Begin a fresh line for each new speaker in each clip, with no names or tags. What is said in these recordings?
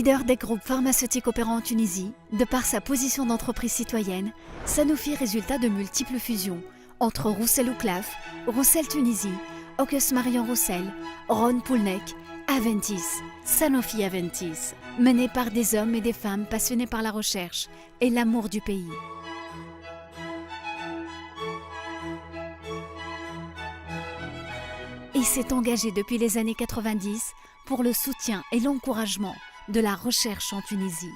Leader des groupes pharmaceutiques opérant en Tunisie, de par sa position d'entreprise citoyenne, Sanofi résultat de multiples fusions entre Roussel Ouklaf, Roussel Tunisie, Ocus Marion Roussel, Ron Poulnek, Aventis, Sanofi Aventis, menée par des hommes et des femmes passionnés par la recherche et l'amour du pays. Il s'est engagé depuis les années 90 pour le soutien et l'encouragement de la recherche en Tunisie.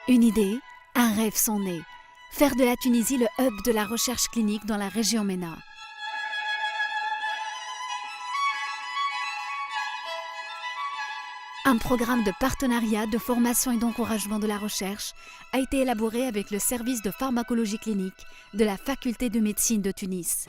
Une idée, un rêve sont nés. Faire de la Tunisie le hub de la recherche clinique dans la région MENA. Un programme de partenariat, de formation et d'encouragement de la recherche a été élaboré avec le service de pharmacologie clinique de la faculté de médecine de Tunis.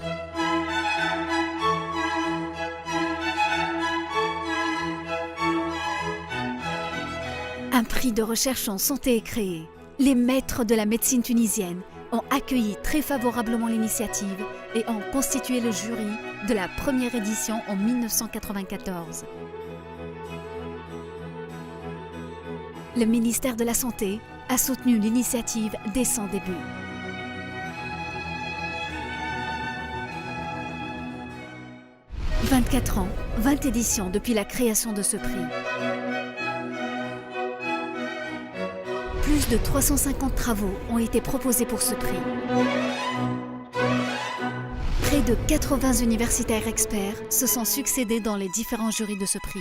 Un prix de recherche en santé est créé. Les maîtres de la médecine tunisienne ont accueilli très favorablement l'initiative et ont constitué le jury de la première édition en 1994. Le ministère de la Santé a soutenu l'initiative dès son début. « 24 ans, 20 éditions depuis la création de ce prix. Plus de 350 travaux ont été proposés pour ce prix. Près de 80 universitaires experts se sont succédés dans les différents jurys de ce prix.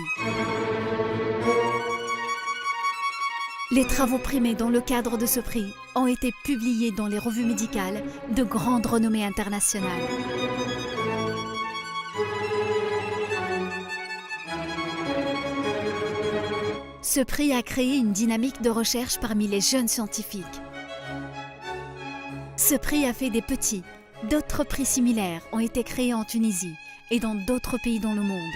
Les travaux primés dans le cadre de ce prix ont été publiés dans les revues médicales de grande renommée internationale. Ce prix a créé une dynamique de recherche parmi les jeunes scientifiques. Ce prix a fait des petits. D'autres prix similaires ont été créés en Tunisie et dans d'autres pays dans le monde.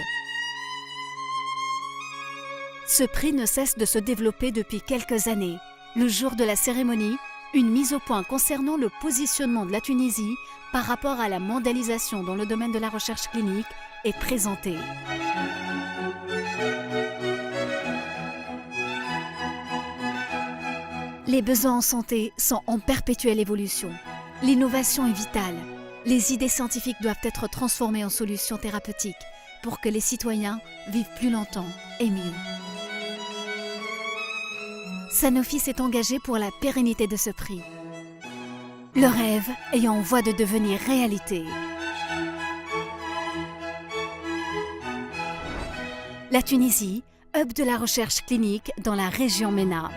Ce prix ne cesse de se développer depuis quelques années. Le jour de la cérémonie, une mise au point concernant le positionnement de la Tunisie par rapport à la mondialisation dans le domaine de la recherche clinique est présentée. Les besoins en santé sont en perpétuelle évolution. L'innovation est vitale. Les idées scientifiques doivent être transformées en solutions thérapeutiques pour que les citoyens vivent plus longtemps et mieux. Sanofi s'est engagé pour la pérennité de ce prix. Le rêve est en voie de devenir réalité. La Tunisie, hub de la recherche clinique dans la région MENA.